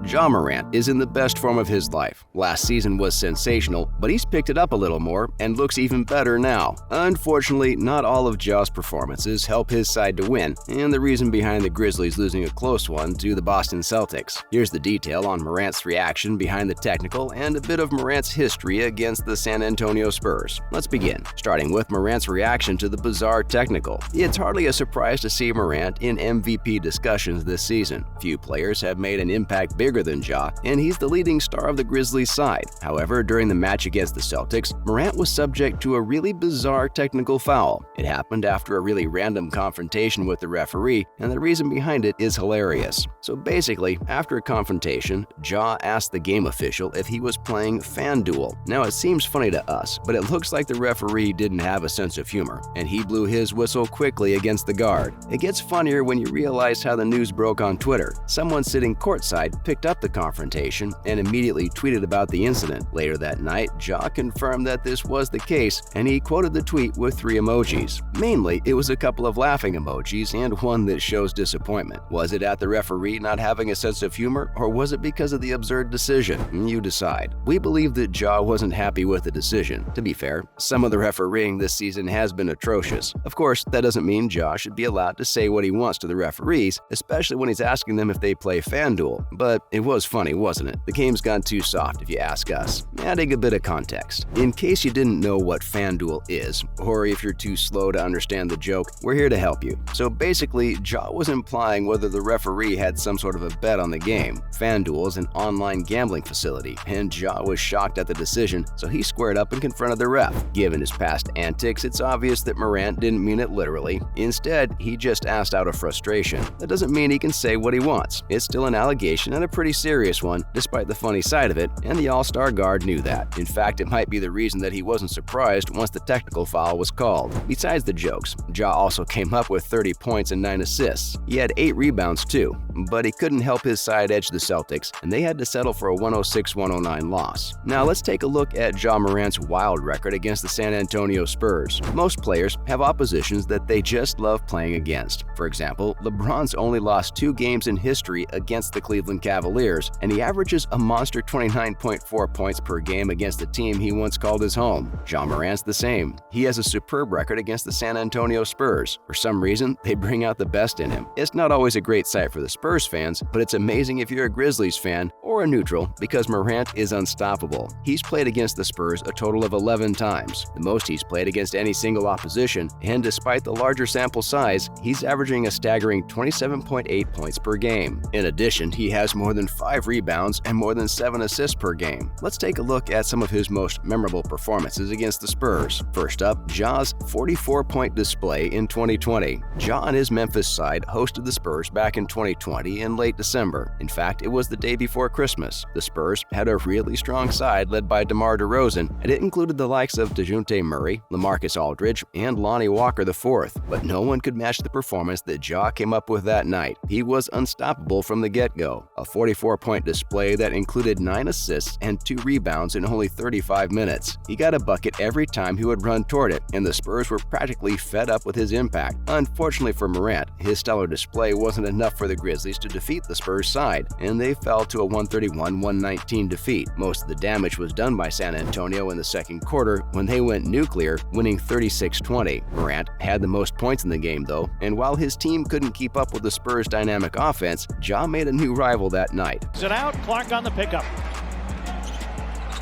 Ja Morant is in the best form of his life. Last season was sensational, but he's picked it up a little more and looks even better now. Unfortunately, not all of Ja's performances help his side to win, and the reason behind the Grizzlies losing a close one to the Boston Celtics. Here's the detail on Morant's reaction behind the technical and a bit of Morant's history against the San Antonio Spurs. Let's begin, starting with Morant's reaction to the bizarre technical. It's hardly a surprise to see Morant in MVP discussions this season. Few players have made an impact bigger than Ja, and he's the leading star of the Grizzlies side. However, during the match against the Celtics, Morant was subject to a really bizarre technical foul. It happened after a really random confrontation with the referee, and the reason behind it is hilarious. So basically, after a confrontation, Ja asked the game official if he was playing FanDuel. Now it seems funny to us, but it looks like the referee didn't have a sense of humor, and he blew his whistle quickly against the guard. It gets funnier when you realize how the news broke on Twitter. Someone sitting courtside picked up the confrontation and immediately tweeted about the incident. Later that night, Ja confirmed that this was the case, and he quoted the tweet with 3 emojis. Mainly, it was a couple of laughing emojis and one that shows disappointment. Was it at the referee not having a sense of humor, or was it because of the absurd decision? You decide. We believe that Ja wasn't happy with the decision. To be fair, some of the refereeing this season has been atrocious. Of course, that doesn't mean Ja should be allowed to say what he wants to the referees, especially when he's asking them if they play FanDuel. But it was funny, wasn't it? The game's gone too soft if you ask us. Adding a bit of context. In case you didn't know what FanDuel is, or if you're too slow to understand the joke, we're here to help you. So basically, Ja was implying whether the referee had some sort of a bet on the game. FanDuel is an online gambling facility, and Ja was shocked at the decision, so he squared up and confronted the ref. Given his past antics, it's obvious that Morant didn't mean it literally. Instead, he just asked out of frustration. That doesn't mean he can say what he wants. It's still an allegation and a pretty serious one, despite the funny side of it, and the All-Star guard knew that. In fact, it might be the reason that he wasn't surprised once the technical foul was called. Besides the jokes, Ja also came up with 30 points and 9 assists. He had 8 rebounds too, but he couldn't help his side edge the Celtics, and they had to settle for a 106-109 loss. Now let's take a look at Ja Morant's wild record against the San Antonio Spurs. Most players have oppositions that they just love playing against. For example, LeBron's only lost 2 games in history against the Cleveland Cavaliers, and he averages a monster 29.4 points per game against the team he once called his home. Ja Morant's the same. He has a superb record against the San Antonio Spurs. For some reason, they bring out the best in him. It's not always a great sight for the Spurs fans, but it's amazing if you're a Grizzlies fan or a neutral, because Morant is unstoppable. He's played against the Spurs a total of 11 times, the most he's played against any single opposition, and despite the larger sample size, he's averaging a staggering 27.8 points per game. In addition, he has more than 5 rebounds and more than 7 assists per game. Let's take a look at some of his most memorable performances against the Spurs. First up, Ja's 44-point display in 2020. Ja and his Memphis side hosted the Spurs back in 2020 in late December. In fact, it was the day before Christmas. The Spurs had a really strong side led by DeMar DeRozan, and it included the likes of DeJounte Murray, LaMarcus Aldridge, and Lonnie Walker IV. But no one could match the performance that Ja came up with that night. He was unstoppable from the get-go. A 44-point display that included 9 assists and 2 rebounds in only 35 minutes. He got a bucket every time he would run toward it, and the Spurs were practically fed up with his impact. Unfortunately for Morant, his stellar display wasn't enough for the Grizzlies to defeat the Spurs side, and they fell to a 131-119 defeat. Most of the damage was done by San Antonio in the second quarter when they went nuclear, winning 36-20. Morant had the most points in the game though, and while his team couldn't keep up with the Spurs' dynamic offense, Ja made a new rival that night. Is it out? Clark on the pickup.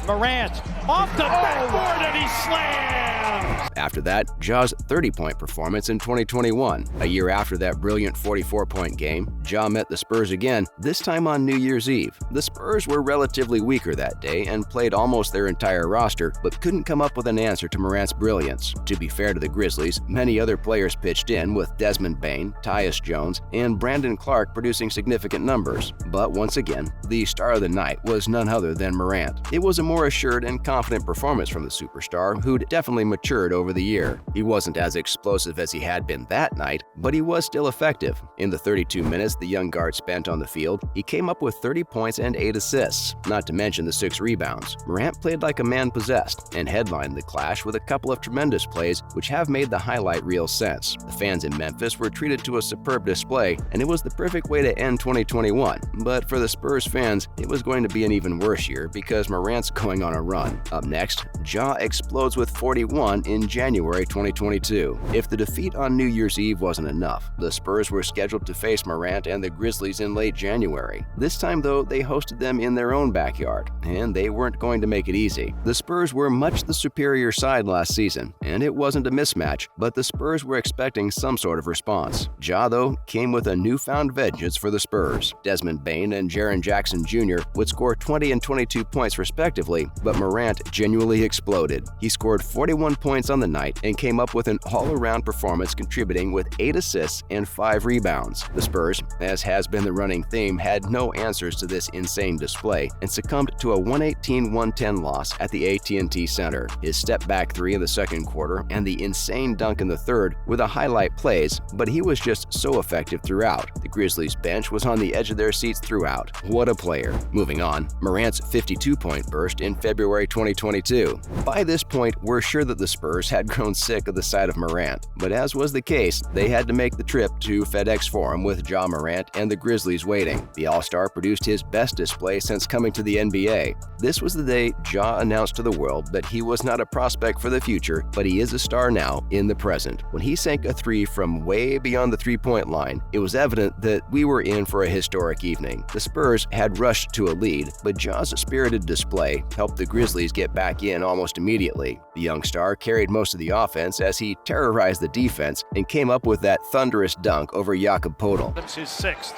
Morant off the backboard and he slams! After that, Ja's 30-point performance in 2021. A year after that brilliant 44-point game, Ja met the Spurs again, this time on New Year's Eve. The Spurs were relatively weaker that day and played almost their entire roster, but couldn't come up with an answer to Morant's brilliance. To be fair to the Grizzlies, many other players pitched in, with Desmond Bane, Tyus Jones, and Brandon Clark producing significant numbers. But once again, the star of the night was none other than Morant. It was a more assured and confident performance from the superstar, who'd definitely matured over the year. He wasn't as explosive as he had been that night, but he was still effective. In the 32 minutes the young guard spent on the field, he came up with 30 points and 8 assists, not to mention the 6 rebounds. Morant played like a man possessed and headlined the clash with a couple of tremendous plays which have made the highlight reel since. The fans in Memphis were treated to a superb display, and it was the perfect way to end 2021. But for the Spurs fans, it was going to be an even worse year because Morant's going on a run. Up next, Ja explodes with 41 in January 2022. If the defeat on New Year's Eve wasn't enough, the Spurs were scheduled to face Morant and the Grizzlies in late January. This time, though, they hosted them in their own backyard, and they weren't going to make it easy. The Spurs were much the superior side last season, and it wasn't a mismatch, but the Spurs were expecting some sort of response. Ja, though, came with a newfound vengeance for the Spurs. Desmond Bane and Jaren Jackson Jr. would score 20 and 22 points respectively, but Morant genuinely exploded. He scored 41 points on the night and came up with an all-around performance, contributing with 8 assists and 5 rebounds. The Spurs, as has been the running theme, had no answers to this insane display and succumbed to a 118-110 loss at the AT&T Center. His step-back three in the second quarter and the insane dunk in the third were the highlight plays, but he was just so effective throughout. The Grizzlies bench was on the edge of their seats throughout. What a player. Moving on, Morant's 52-point burst in February 2022. By this point, we're sure that the Spurs had grown sick of the sight of Morant, but as was the case, they had to make the trip to FedEx Forum with Ja Morant and the Grizzlies waiting. The All-Star produced his best display since coming to the NBA. This was the day Ja announced to the world that he was not a prospect for the future, but he is a star now in the present. When he sank a three from way beyond the three-point line, it was evident that we were in for a historic evening. The Spurs had rushed to a lead, but Ja's spirited display helped the Grizzlies get back in almost immediately. The young star carried most of the offense as he terrorized the defense and came up with that thunderous dunk over Jakob Poeltl. That's his 6th.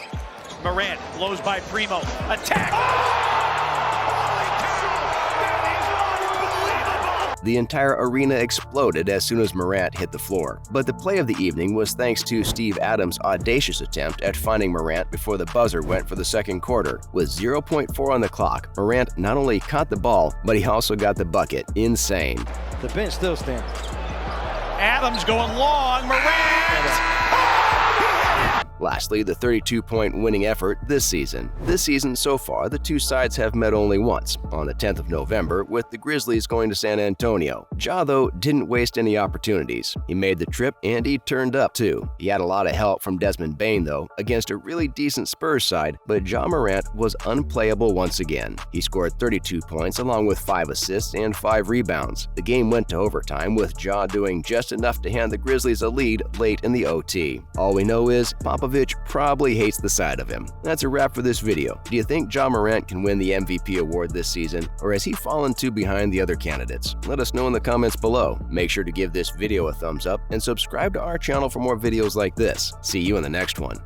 Morant blows by Primo. Attack! The entire arena exploded as soon as Morant hit the floor. But the play of the evening was thanks to Steve Adams' audacious attempt at finding Morant before the buzzer went for the second quarter. With 0.4 on the clock, Morant not only caught the ball, but he also got the bucket. Insane. The bench still stands. Adams going long. Morant! Lastly, the 32-point winning effort this season. This season so far, the two sides have met only once, on the 10th of November, with the Grizzlies going to San Antonio. Ja, though, didn't waste any opportunities. He made the trip, and he turned up, too. He had a lot of help from Desmond Bane, though, against a really decent Spurs side, but Ja Morant was unplayable once again. He scored 32 points along with 5 assists and 5 rebounds. The game went to overtime, with Ja doing just enough to hand the Grizzlies a lead late in the OT. All we know is Popovich probably hates the sight of him. That's a wrap for this video. Do you think Ja Morant can win the MVP award this season, or has he fallen too behind the other candidates? Let us know in the comments below. Make sure to give this video a thumbs up and subscribe to our channel for more videos like this. See you in the next one.